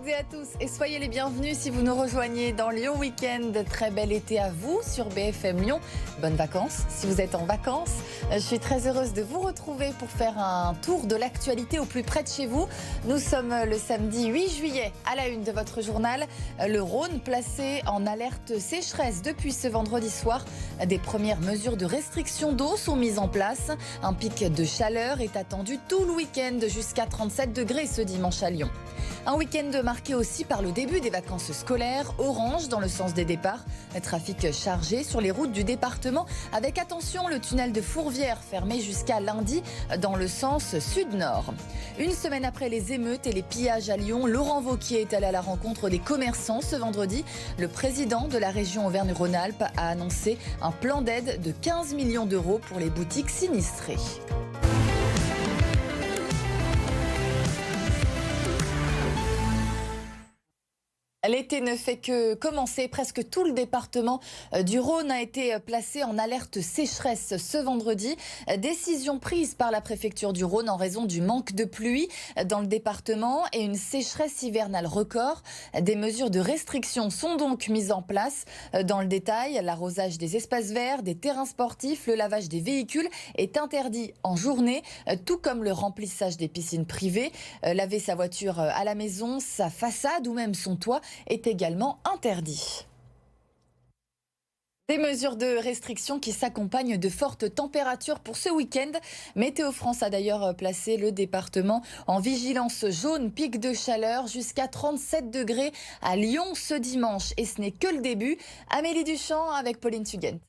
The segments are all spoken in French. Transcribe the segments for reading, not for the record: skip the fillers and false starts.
toutes et à tous et soyez les bienvenus si vous nous rejoignez dans Lyon Week-end. Très bel été à vous sur BFM Lyon. Bonnes vacances si vous êtes en vacances. Je suis très heureuse de vous retrouver pour faire un tour de l'actualité au plus près de chez vous. Nous sommes le samedi 8 juillet à la une de votre journal. Le Rhône placé en alerte sécheresse depuis ce vendredi soir. Des premières mesures de restriction d'eau sont mises en place. Un pic de chaleur est attendu tout le week-end jusqu'à 37 degrés ce dimanche à Lyon. Un week-end marqué aussi par le début des vacances scolaires, orange dans le sens des départs. Trafic chargé sur les routes du département avec attention le tunnel de Fourvière fermé jusqu'à lundi dans le sens sud-nord. Une semaine après les émeutes et les pillages à Lyon, Laurent Wauquiez est allé à la rencontre des commerçants ce vendredi. Le président de la région Auvergne-Rhône-Alpes a annoncé un plan d'aide de 15 millions d'euros pour les boutiques sinistrées. L'été ne fait que commencer. Presque tout le département du Rhône a été placé en alerte sécheresse ce vendredi. Décision prise par la préfecture du Rhône en raison du manque de pluie dans le département et une sécheresse hivernale record. Des mesures de restriction sont donc mises en place. Dans le détail, l'arrosage des espaces verts, des terrains sportifs, le lavage des véhicules est interdit en journée, tout comme le remplissage des piscines privées. Laver sa voiture à la maison, sa façade ou même son toit est également interdit. Des mesures de restriction qui s'accompagnent de fortes températures pour ce week-end. Météo France a d'ailleurs placé le département en vigilance jaune, pic de chaleur jusqu'à 37 degrés à Lyon ce dimanche. Et ce n'est que le début. Amélie Duchamp avec Pauline Tuguen.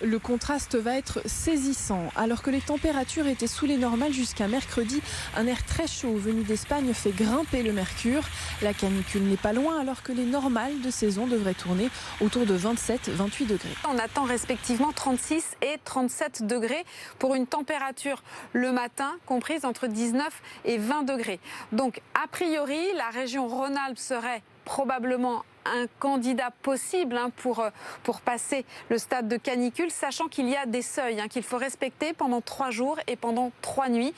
Le contraste va être saisissant. Alors que les températures étaient sous les normales jusqu'à mercredi, un air très chaud venu d'Espagne fait grimper le mercure. La canicule n'est pas loin alors que les normales de saison devraient tourner autour de 27-28 degrés. On attend respectivement 36 et 37 degrés pour une température le matin comprise entre 19 et 20 degrés. Donc a priori, la région Rhône-Alpes serait probablement un candidat possible pour passer le stade de canicule, sachant qu'il y a des seuils qu'il faut respecter pendant 3 jours et pendant 3 nuits.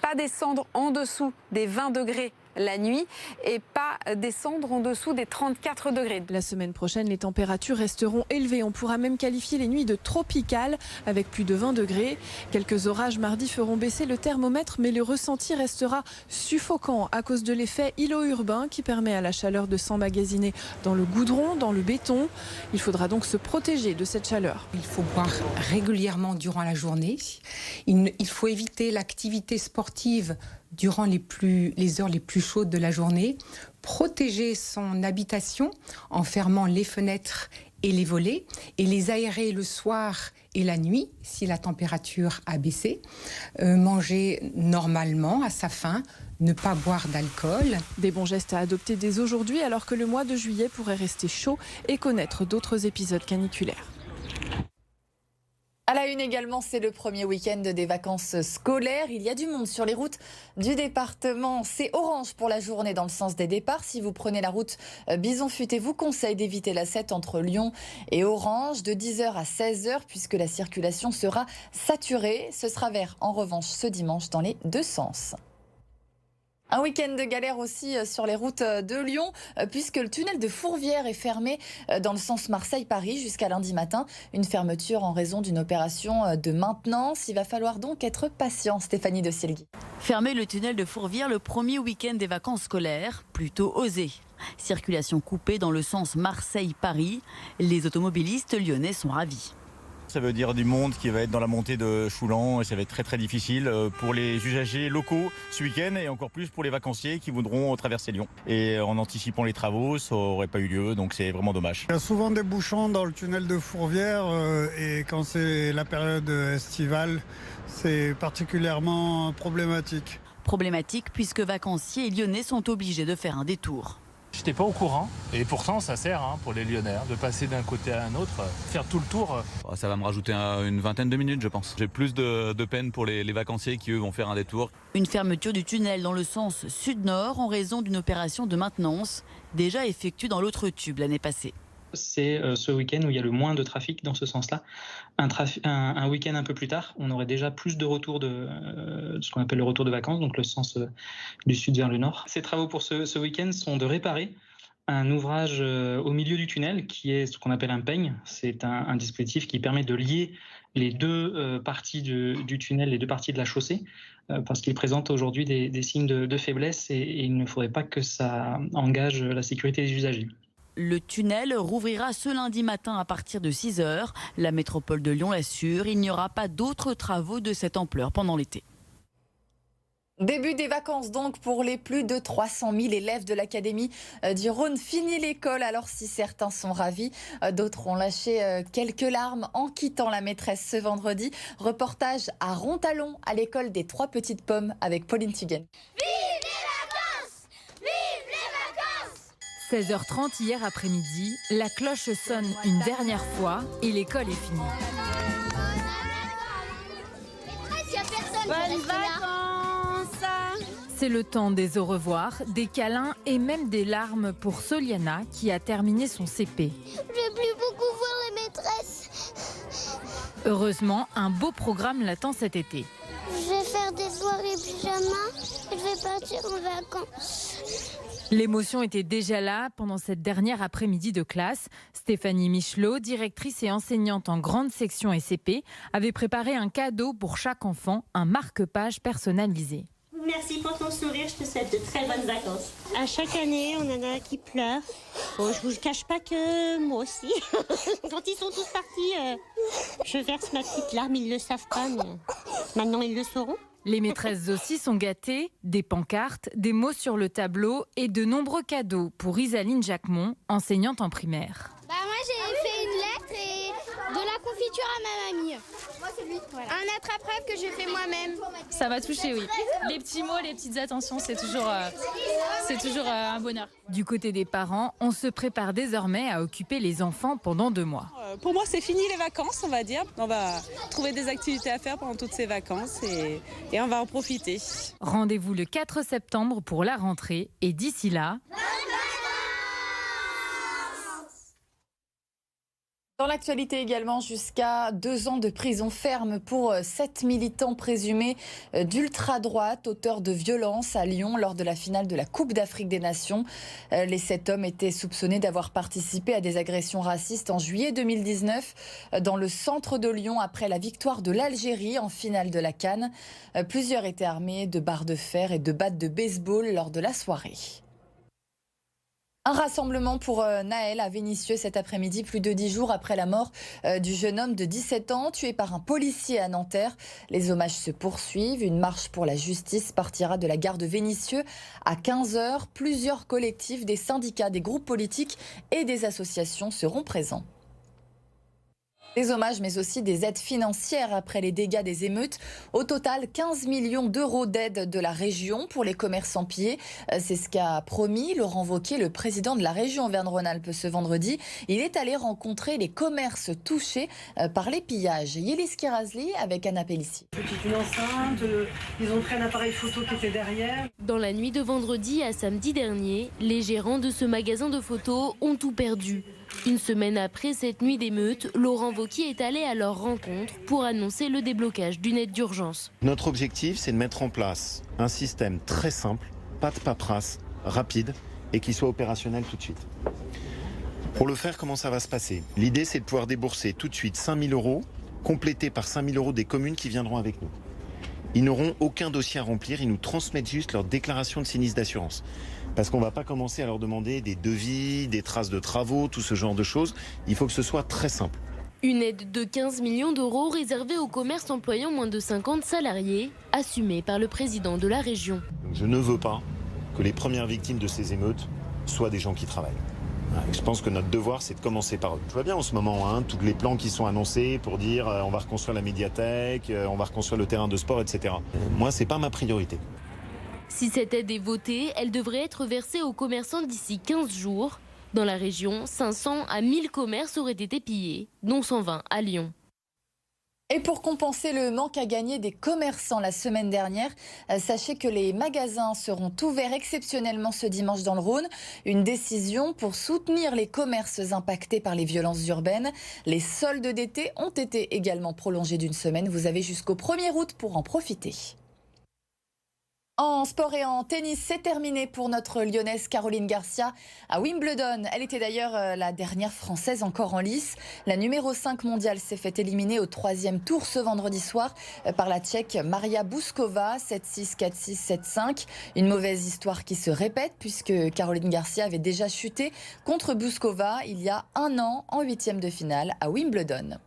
Pas descendre en dessous des 20 degrés la nuit et pas descendre en dessous des 34 degrés. La semaine prochaine, les températures resteront élevées. On pourra même qualifier les nuits de tropicales avec plus de 20 degrés. Quelques orages mardi feront baisser le thermomètre, mais le ressenti restera suffocant à cause de l'effet îlot urbain qui permet à la chaleur de s'emmagasiner dans le goudron, dans le béton. Il faudra donc se protéger de cette chaleur. Il faut boire régulièrement durant la journée. Il faut éviter l'activité sportive durant les heures les plus chaudes de la journée, protéger son habitation en fermant les fenêtres et les volets et les aérer le soir et la nuit si la température a baissé, manger normalement à sa faim, ne pas boire d'alcool. Des bons gestes à adopter dès aujourd'hui alors que le mois de juillet pourrait rester chaud et connaître d'autres épisodes caniculaires. À la une également, c'est le premier week-end des vacances scolaires. Il y a du monde sur les routes du département. C'est orange pour la journée dans le sens des départs. Si vous prenez la route Bison-Futé, vous conseille d'éviter la 7 entre Lyon et Orange de 10h à 16h puisque la circulation sera saturée. Ce sera vert en revanche ce dimanche dans les deux sens. Un week-end de galère aussi sur les routes de Lyon, puisque le tunnel de Fourvière est fermé dans le sens Marseille-Paris jusqu'à lundi matin. Une fermeture en raison d'une opération de maintenance. Il va falloir donc être patient, Stéphanie de Silgui. Fermer le tunnel de Fourvière le premier week-end des vacances scolaires, plutôt osé. Circulation coupée dans le sens Marseille-Paris. Les automobilistes lyonnais sont ravis. Ça veut dire du monde qui va être dans la montée de Choulan et ça va être très très difficile pour les usagers locaux ce week-end et encore plus pour les vacanciers qui voudront traverser Lyon. Et en anticipant les travaux, ça n'aurait pas eu lieu, donc c'est vraiment dommage. Il y a souvent des bouchons dans le tunnel de Fourvière et quand c'est la période estivale, c'est particulièrement problématique. Problématique puisque vacanciers et lyonnais sont obligés de faire un détour. J'étais pas au courant et pourtant ça sert pour les Lyonnais de passer d'un côté à un autre, faire tout le tour. Ça va me rajouter une vingtaine de minutes je pense. J'ai plus de peine pour les vacanciers qui eux vont faire un détour. Une fermeture du tunnel dans le sens sud-nord en raison d'une opération de maintenance déjà effectuée dans l'autre tube l'année passée. c'est ce week-end où il y a le moins de trafic dans ce sens-là. Un week-end un peu plus tard, on aurait déjà plus de retour de ce qu'on appelle le retour de vacances, donc le sens du sud vers le nord. Ces travaux pour ce week-end sont de réparer un ouvrage au milieu du tunnel qui est ce qu'on appelle un peigne. C'est un dispositif qui permet de lier les deux parties du tunnel, les deux parties de la chaussée, parce qu'il présente aujourd'hui des signes de faiblesse et il ne faudrait pas que ça engage la sécurité des usagers. Le tunnel rouvrira ce lundi matin à partir de 6 h. La métropole de Lyon l'assure, il n'y aura pas d'autres travaux de cette ampleur pendant l'été. Début des vacances donc pour les plus de 300 000 élèves de l'Académie du Rhône. Fini l'école, alors si certains sont ravis, d'autres ont lâché quelques larmes en quittant la maîtresse ce vendredi. Reportage à Rontalon, à l'école des 3 petites pommes avec Pauline Tuguen. Vive les vacances! Vive les vacances! 16h30 hier après-midi, la cloche sonne une dernière fois et l'école est finie. Bonnes vacances! C'est le temps des au revoir, des câlins et même des larmes pour Soliana qui a terminé son CP. Je vais plus beaucoup voir les maîtresses. Heureusement, un beau programme l'attend cet été. Je vais faire des soirées pyjama et je vais partir en vacances. L'émotion était déjà là pendant cette dernière après-midi de classe. Stéphanie Michelot, directrice et enseignante en grande section et CP, avait préparé un cadeau pour chaque enfant, un marque-page personnalisé. Merci pour ton sourire, je te souhaite de très bonnes vacances. À chaque année, on en a qui pleurent. Bon, je vous cache pas que moi aussi. Quand ils sont tous partis, je verse ma petite larme, ils le savent pas, mais maintenant ils le sauront. Les maîtresses aussi sont gâtées, des pancartes, des mots sur le tableau et de nombreux cadeaux pour Isaline Jacquemont, enseignante en primaire. Moi j'ai fait une lettre et de la confiture à ma mamie. Moi c'est lui. Voilà. Un attrape-rêve que j'ai fait moi-même. Ça va toucher, oui. Les petits mots, les petites attentions, c'est toujours un bonheur. Du côté des parents, on se prépare désormais à occuper les enfants pendant 2 mois. Pour moi, c'est fini les vacances, on va dire. On va trouver des activités à faire pendant toutes ces vacances et on va en profiter. Rendez-vous le 4 septembre pour la rentrée et d'ici là... Dans l'actualité également, jusqu'à 2 ans de prison ferme pour 7 militants présumés d'ultra-droite, auteurs de violences à Lyon lors de la finale de la Coupe d'Afrique des Nations. Les 7 hommes étaient soupçonnés d'avoir participé à des agressions racistes en juillet 2019 dans le centre de Lyon après la victoire de l'Algérie en finale de la CAN. Plusieurs étaient armés de barres de fer et de battes de baseball lors de la soirée. Un rassemblement pour Naël à Vénissieux cet après-midi, plus de 10 jours après la mort du jeune homme de 17 ans tué par un policier à Nanterre. Les hommages se poursuivent. Une marche pour la justice partira de la gare de Vénissieux à 15 h. Plusieurs collectifs, des syndicats, des groupes politiques et des associations seront présents. Des hommages, mais aussi des aides financières après les dégâts des émeutes. Au total, 15 millions d'euros d'aide de la région pour les commerçants pillés. C'est ce qu'a promis Laurent Wauquiez, le président de la région Auvergne-Rhône-Alpes ce vendredi. Il est allé rencontrer les commerces touchés par les pillages. Yélis Kirazli avec Anna Pellissier. Une enceinte, ils ont pris un appareil photo qui était derrière. Dans la nuit de vendredi à samedi dernier, les gérants de ce magasin de photos ont tout perdu. Une semaine après cette nuit d'émeute, Laurent Wauquiez est allé à leur rencontre pour annoncer le déblocage d'une aide d'urgence. Notre objectif, c'est de mettre en place un système très simple, pas de paperasse, rapide et qui soit opérationnel tout de suite. Pour le faire, comment ça va se passer? L'idée, c'est de pouvoir débourser tout de suite 5 000 euros, complétés par 5 000 euros des communes qui viendront avec nous. Ils n'auront aucun dossier à remplir, ils nous transmettent juste leur déclaration de sinistre d'assurance. Parce qu'on ne va pas commencer à leur demander des devis, des traces de travaux, tout ce genre de choses. Il faut que ce soit très simple. Une aide de 15 millions d'euros réservée aux commerces employant moins de 50 salariés, assumée par le président de la région. Je ne veux pas que les premières victimes de ces émeutes soient des gens qui travaillent. Je pense que notre devoir, c'est de commencer par eux. Je vois bien en ce moment, tous les plans qui sont annoncés pour dire on va reconstruire la médiathèque, on va reconstruire le terrain de sport, etc. Moi, ce n'est pas ma priorité. Si cette aide est votée, elle devrait être versée aux commerçants d'ici 15 jours. Dans la région, 500 à 1000 commerces auraient été pillés, dont 120 à Lyon. Et pour compenser le manque à gagner des commerçants la semaine dernière, sachez que les magasins seront ouverts exceptionnellement ce dimanche dans le Rhône. Une décision pour soutenir les commerces impactés par les violences urbaines. Les soldes d'été ont été également prolongés d'une semaine. Vous avez jusqu'au 1er août pour en profiter. En sport et en tennis, c'est terminé pour notre lyonnaise Caroline Garcia à Wimbledon. Elle était d'ailleurs la dernière française encore en lice. La numéro 5 mondiale s'est fait éliminer au 3e tour ce vendredi soir par la Tchèque Maria Bouskova, 7-6, 4-6, 7-5. Une mauvaise histoire qui se répète puisque Caroline Garcia avait déjà chuté contre Bouskova il y a un an en 8e de finale à Wimbledon.